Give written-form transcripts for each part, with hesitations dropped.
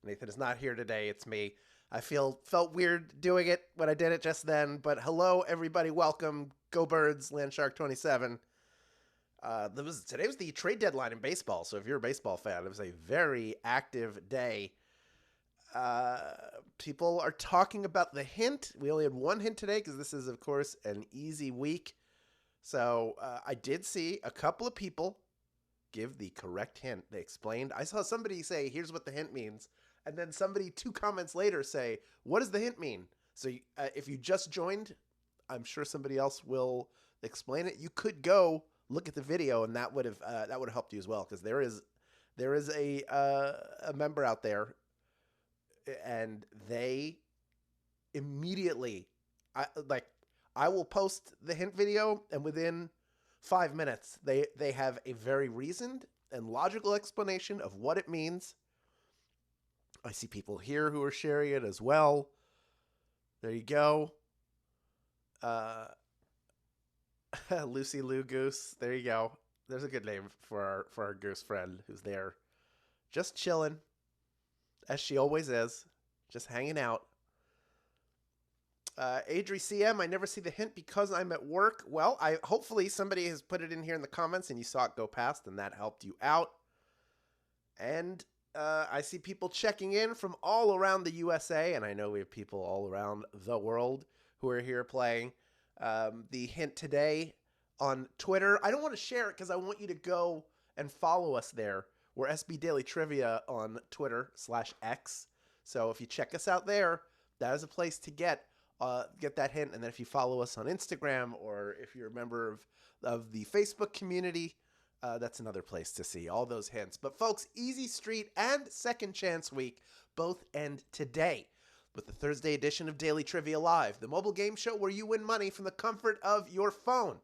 Nathan is not here today. It's me. I felt weird doing it when I did it just then, but hello everybody, welcome. Go Birds, Landshark 27. Today was the trade deadline in baseball, so if you're a baseball fan, it was a very active day. People are talking about the hint. We only had one hint today because this is, of course, an easy week. So I did see a couple of people give the correct hint. They explained. I saw somebody say, "Here's what the hint means," and then somebody 2 comments later say, "What does the hint mean?" So if you just joined, I'm sure somebody else will explain it. You could go look at the video, and that would have helped you as well, because there is a member out there, and they immediately, I like I will post the hint video, and within 5 minutes they have a very reasoned and logical explanation of what it means. I see people here who are sharing it as well. There you go. Uh, Lucy Lou Goose. There you go. There's a good name for our goose friend who's there, just chilling, as she always is, just hanging out. Adri CM, I never see the hint because I'm at work. Well, I hopefully somebody has put it in here in the comments and you saw it go past and that helped you out. And I see people checking in from all around the USA, and I know we have people all around the world who are here playing. The hint today on Twitter, I don't want to share it because I want you to go and follow us there. We're SB Daily Trivia on Twitter/X. So if you check us out there, that is a place to get that hint. And then if you follow us on Instagram, or if you're a member of the Facebook community, that's another place to see all those hints. But folks, Easy Street and Second Chance Week both end today with the Thursday edition of Daily Trivia Live, the mobile game show where you win money from the comfort of your phone.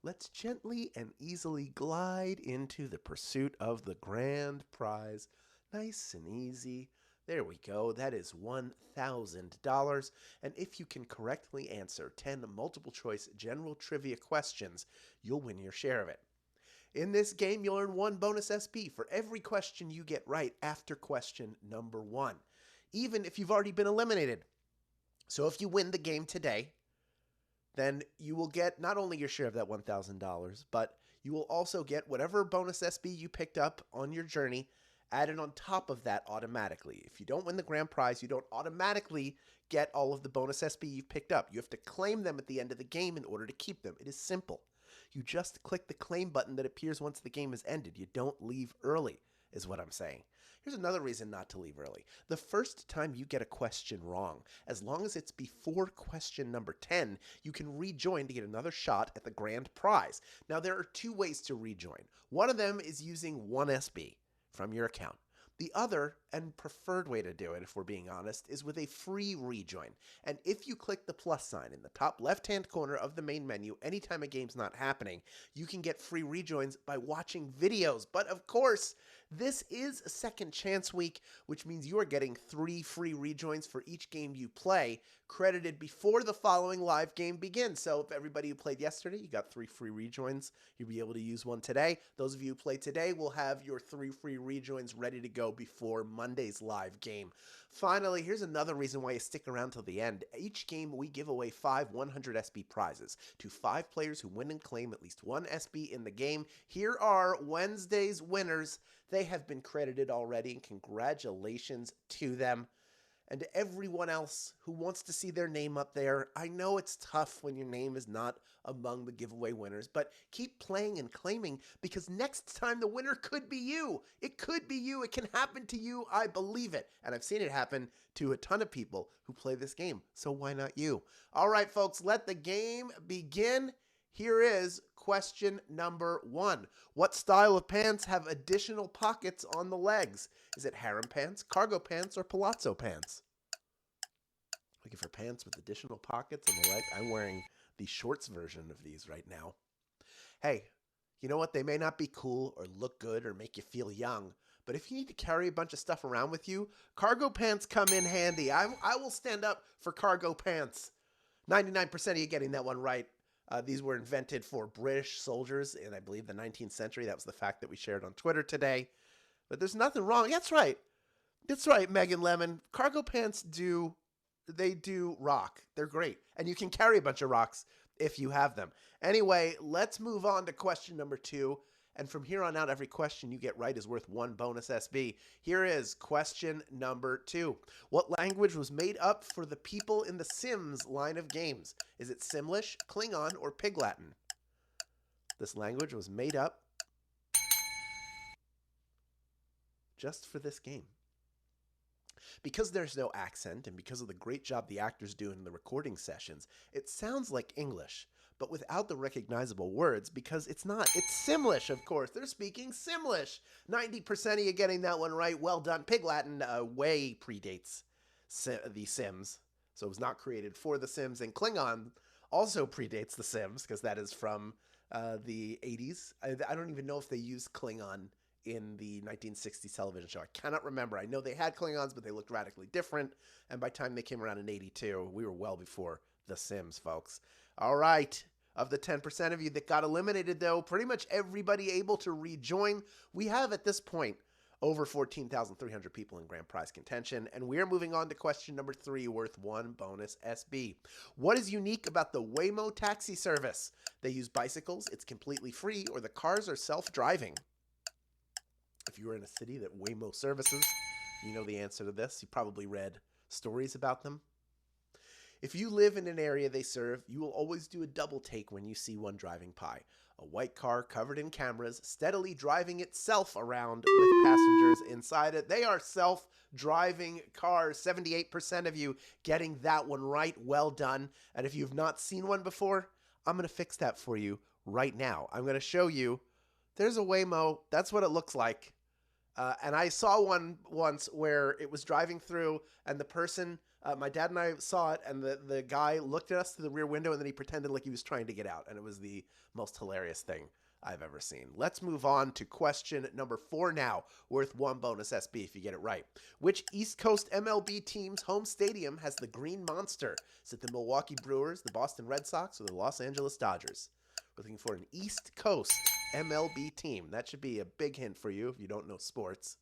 Let's gently and easily glide into the pursuit of the grand prize. Nice and easy. There we go. That is $1,000. And if you can correctly answer 10 multiple choice general trivia questions, you'll win your share of it. In this game, you'll earn 1 bonus SP for every question you get right after question number 1, even if you've already been eliminated. So if you win the game today, then you will get not only your share of that $1,000, but you will also get whatever bonus SB you picked up on your journey added on top of that automatically. If you don't win the grand prize, you don't automatically get all of the bonus SB you've picked up. You have to claim them at the end of the game in order to keep them. It is simple. You just click the claim button that appears once the game has ended. You don't leave early, is what I'm saying. Here's another reason not to leave early. The first time you get a question wrong, as long as it's before question number 10, you can rejoin to get another shot at the grand prize. Now, there are 2 ways to rejoin. One of them is using 1 SB from your account. The other, and preferred way to do it, if we're being honest, is with a free rejoin. And if you click the plus sign in the top left-hand corner of the main menu anytime a game's not happening, you can get free rejoins by watching videos. But of course, this is a second chance week, which means you are getting 3 free rejoins for each game you play, credited before the following live game begins. So if everybody who played yesterday, you got 3 free rejoins, you'll be able to use one today. Those of you who play today will have your 3 free rejoins ready to go before Monday's live game. Finally, here's another reason why you stick around till the end. Each game, we give away 5 100 SB prizes to 5 players who win and claim at least 1 SB in the game. Here are Wednesday's winners. They have been credited already, and congratulations to them. And to everyone else who wants to see their name up there, I know it's tough when your name is not among the giveaway winners, but keep playing and claiming, because next time the winner could be you. It could be you. It can happen to you. I believe it. And I've seen it happen to a ton of people who play this game. So why not you? All right, folks, let the game begin. Here is question number 1. What style of pants have additional pockets on the legs? Is it harem pants, cargo pants, or palazzo pants? Looking for pants with additional pockets on the leg. I'm wearing the shorts version of these right now. Hey, you know what? They may not be cool or look good or make you feel young, but if you need to carry a bunch of stuff around with you, cargo pants come in handy. I will stand up for cargo pants. 99% of you getting that one right. These were invented for British soldiers in, I believe, the 19th century. That was the fact that we shared on Twitter today. But there's nothing wrong. That's right. That's right, Megan Lemon. Cargo pants they do rock. They're great. And you can carry a bunch of rocks if you have them. Anyway, let's move on to question number 2. And from here on out, every question you get right is worth 1 bonus SB. Here is question number 2. What language was made up for the people in the Sims line of games? Is it Simlish, Klingon, or Pig Latin? This language was made up just for this game. Because there's no accent and because of the great job the actors do in the recording sessions, it sounds like English, but without the recognizable words because it's not. It's Simlish, of course. They're speaking Simlish. 90% of you getting that one right. Well done. Pig Latin way predates the Sims, so it was not created for the Sims. And Klingon also predates the Sims because that is from the 80s. I don't even know if they used Klingon in the 1960s television show. I cannot remember. I know they had Klingons, but they looked radically different. And by the time they came around in 82, we were well before The Sims, folks. All right. Of the 10% of you that got eliminated, though, pretty much everybody able to rejoin. We have, at this point, over 14,300 people in grand prize contention. And we are moving on to question number 3, worth 1 bonus SB. What is unique about the Waymo taxi service? They use bicycles, it's completely free, or the cars are self-driving. If you were in a city that Waymo services, you know the answer to this. You probably read stories about them. If you live in an area they serve, you will always do a double take when you see one driving by. A white car covered in cameras, steadily driving itself around with passengers inside it. They are self-driving cars. 78% of you getting that one right. Well done. And if you've not seen one before, I'm going to fix that for you right now. I'm going to show you. There's a Waymo. That's what it looks like. And I saw one once where it was driving through and the person, my dad and I saw it, and the guy looked at us through the rear window and then he pretended like he was trying to get out. And it was the most hilarious thing I've ever seen. Let's move on to question number 4 now, worth 1 bonus SB if you get it right. Which East Coast MLB team's home stadium has the Green Monster? Is it the Milwaukee Brewers, the Boston Red Sox, or the Los Angeles Dodgers? We're looking for an East Coast MLB team. That should be a big hint for you if you don't know sports.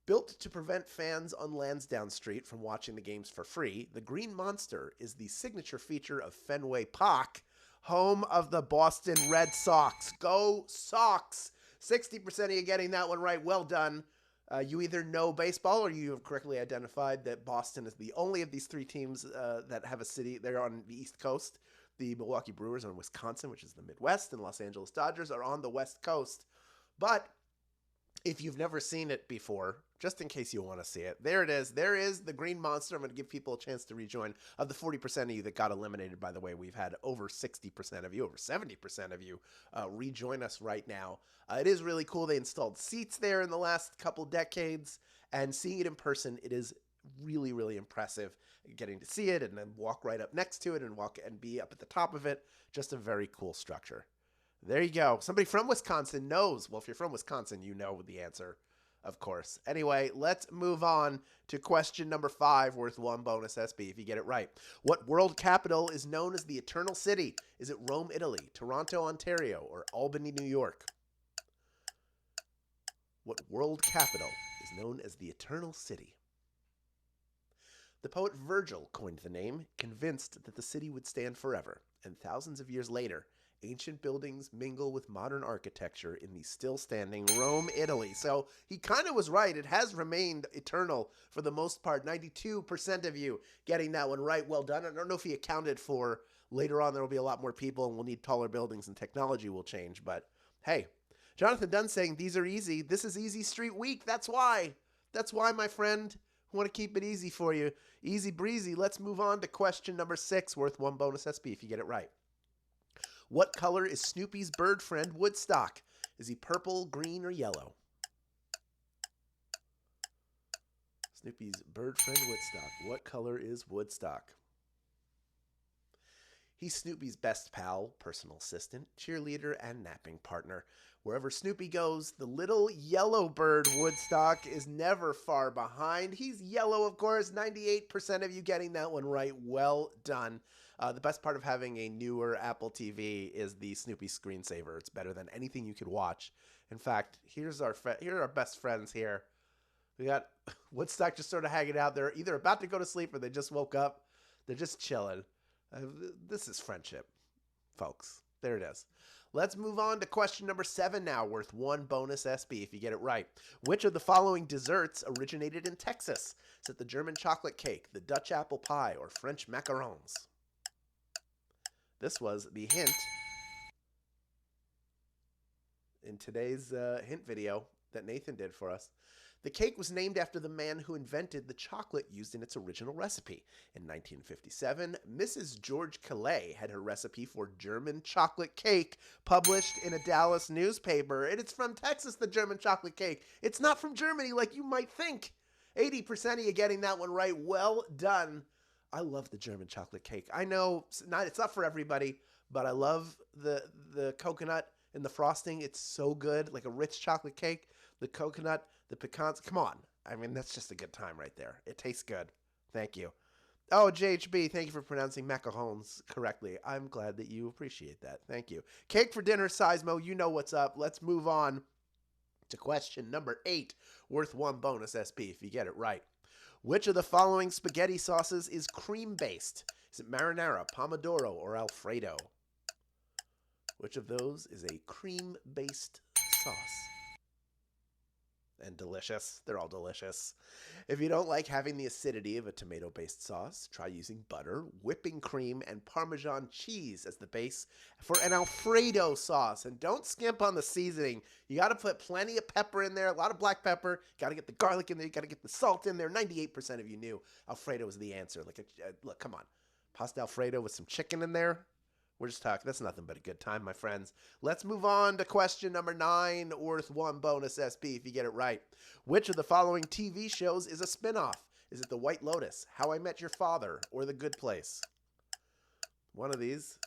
Built to prevent fans on Lansdowne Street from watching the games for free, the Green Monster is the signature feature of Fenway Park, home of the Boston Red Sox. Go Sox! 60% of you getting that one right. Well done. You either know baseball or you have correctly identified that Boston is the only of these 3 teams that have a city. They're on the East Coast. The Milwaukee Brewers are in Wisconsin, which is the Midwest, and Los Angeles Dodgers are on the West Coast. But if you've never seen it before, just in case you want to see it, there it is. There is the Green Monster. I'm going to give people a chance to rejoin. Of the 40% of you that got eliminated, by the way, we've had over 60% of you, over 70% of you rejoin us right now. It is really cool. They installed seats there in the last couple decades, and seeing it in person, it is really, really impressive. Getting to see it and then walk right up next to it and walk and be up at the top of it. Just a very cool structure. There you go. Somebody from Wisconsin knows. Well, if you're from Wisconsin, you know the answer, of course. Anyway, let's move on to question number 5, worth 1 bonus SB if you get it right. What world capital is known as the Eternal City? Is it Rome, Italy, Toronto, Ontario, or Albany, New York? What world capital is known as the Eternal City? The poet Virgil coined the name, convinced that the city would stand forever, and thousands of years later, ancient buildings mingle with modern architecture in the still-standing Rome, Italy. So he kind of was right. It has remained eternal for the most part. 92% of you getting that one right. Well done. I don't know if he accounted for later on there will be a lot more people and we'll need taller buildings and technology will change. But hey, Jonathan Dunn saying these are easy. This is Easy Street Week. That's why. That's why, my friend. I want to keep it easy for you. Easy breezy. Let's move on to question number 6, worth 1 bonus SB if you get it right. What color is Snoopy's bird friend Woodstock? Is he purple, green, or yellow? Snoopy's bird friend Woodstock. What color is Woodstock? He's Snoopy's best pal, personal assistant, cheerleader, and napping partner. Wherever Snoopy goes, the little yellow bird Woodstock is never far behind. He's yellow, of course. 98% of you getting that one right. Well done. The best part of having a newer Apple TV is the Snoopy screensaver. It's better than anything you could watch. In fact, here are our best friends here. We got Woodstock just sort of hanging out. They're either about to go to sleep or they just woke up. They're just chilling. This is friendship, folks. There it is. Let's move on to question number 7 now, worth 1 bonus SB if you get it right. Which of the following desserts originated in Texas? Is it the German chocolate cake, the Dutch apple pie, or French macarons? This was the hint in today's hint video that Nathan did for us. The cake was named after the man who invented the chocolate used in its original recipe. In 1957, Mrs. George Calais had her recipe for German chocolate cake published in a Dallas newspaper. And it's from Texas, the German chocolate cake. It's not from Germany like you might think. 80% of you getting that one right. Well done. I love the German chocolate cake. I know it's not for everybody, but I love the coconut and the frosting. It's so good, like a rich chocolate cake. The coconut, the pecans. Come on. I mean, that's just a good time right there. It tastes good. Thank you. Oh, JHB, thank you for pronouncing macarons correctly. I'm glad that you appreciate that. Thank you. Cake for dinner, Seismo. You know what's up. Let's move on to question number 8, worth 1 bonus SB if you get it right. Which of the following spaghetti sauces is cream-based? Is it marinara, pomodoro, or Alfredo? Which of those is a cream-based sauce? And delicious. They're all delicious. If you don't like having the acidity of a tomato-based sauce, try using butter, whipping cream, and Parmesan cheese as the base for an Alfredo sauce. And don't skimp on the seasoning. You got to put plenty of pepper in there, a lot of black pepper. Got to get the garlic in there. You got to get the salt in there. 98% of you knew Alfredo was the answer. Look, come on. Pasta Alfredo with some chicken in there. We're just talking. That's nothing but a good time, my friends. Let's move on to question number 9, worth 1 bonus SB if you get it right. Which of the following TV shows is a spinoff? Is it The White Lotus, How I Met Your Father, or The Good Place? One of these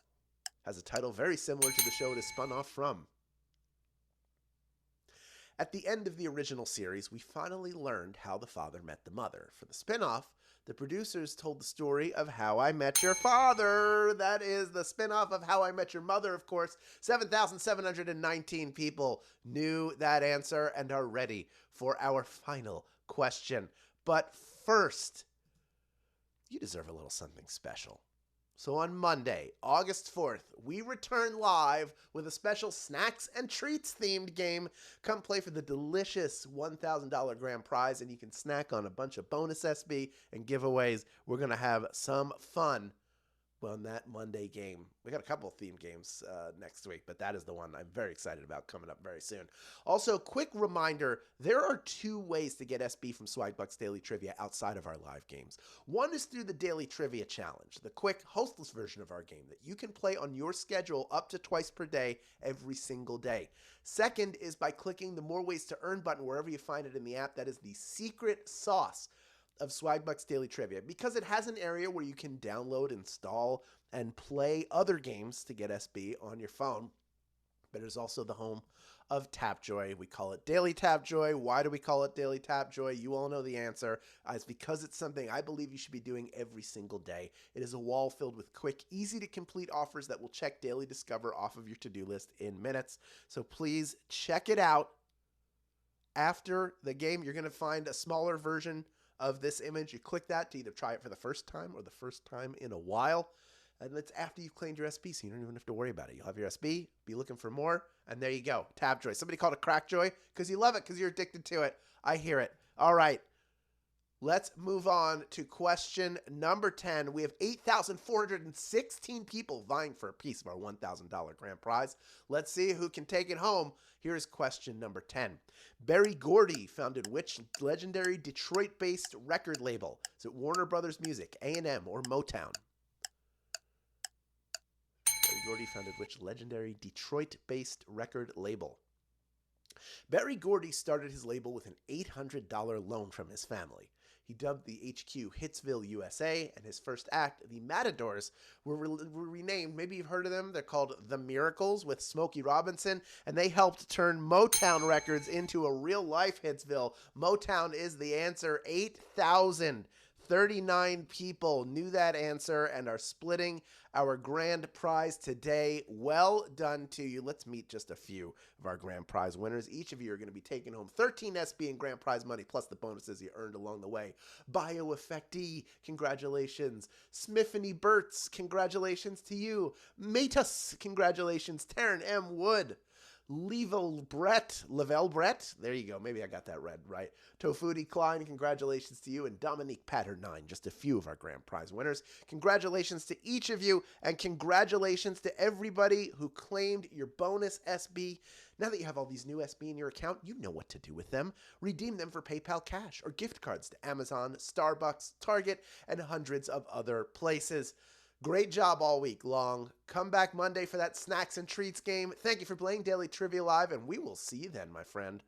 has a title very similar to the show it is spun off from. At the end of the original series, we finally learned how the father met the mother. For the spinoff, the producers told the story of How I Met Your Father. That is the spinoff of How I Met Your Mother, of course. 7,719 people knew that answer and are ready for our final question. But first, you deserve a little something special. So on Monday, August 4th, we return live with a special snacks and treats themed game. Come play for the delicious $1,000 grand prize, and you can snack on a bunch of bonus SB and giveaways. We're going to have some fun on that Monday game. We got a couple of themed games next week, but that is the one I'm very excited about coming up very soon. Also, quick reminder, there are 2 ways to get SB from Swagbucks Daily Trivia outside of our live games. One is through the Daily Trivia Challenge, the quick hostless version of our game that you can play on your schedule up to twice per day, every single day. Second is by clicking the More Ways to Earn button wherever you find it in the app. That is the secret sauce of Swagbucks Daily Trivia, because it has an area where you can download, install, and play other games to get SB on your phone. But it is also the home of Tapjoy. We call it Daily Tapjoy. Why do we call it Daily Tapjoy? You all know the answer. It's because it's something I believe you should be doing every single day. It is a wall filled with quick, easy-to-complete offers that will check Daily Discover off of your to-do list in minutes. So please check it out. After the game, you're going to find a smaller version of this image. You click that to either try it for the first time or the first time in a while. And that's after you've claimed your SB, so you don't even have to worry about it. You'll have your SB, be looking for more, and there you go. Tapjoy. Somebody called it Crackjoy because you love it, because you're addicted to it. I hear it. All right. Let's move on to question number 10. We have 8,416 people vying for a piece of our $1,000 grand prize. Let's see who can take it home. Here's question number 10. Berry Gordy founded which legendary Detroit-based record label? Is it Warner Brothers Music, A&M, or Motown? Berry Gordy founded which legendary Detroit-based record label? Berry Gordy started his label with an $800 loan from his family. He dubbed the HQ Hitsville, USA, and his first act, the Matadors, were renamed. Maybe you've heard of them. They're called The Miracles with Smokey Robinson, and they helped turn Motown Records into a real-life Hitsville. Motown is the answer. 39 people knew that answer and are splitting our grand prize today. Well done to you. Let's meet just a few of our grand prize winners. Each of you are going to be taking home 13 SB and grand prize money, plus the bonuses you earned along the way. BioEffectE, congratulations. Smiffany Burtz, congratulations to you. Matus, congratulations. Taryn M. Wood. Lavelle Brett, there you go. Maybe I got that right. Tofudi Klein, congratulations to you. And Dominique Patter9, just a few of our grand prize winners. Congratulations to each of you, and congratulations to everybody who claimed your bonus SB. Now that you have all these new SB in your account, you know what to do with them. Redeem them for PayPal cash or gift cards to Amazon, Starbucks, Target, and hundreds of other places. Great job all week long. Come back Monday for that snacks and treats game. Thank you for playing Daily Trivia Live, and we will see you then, my friend.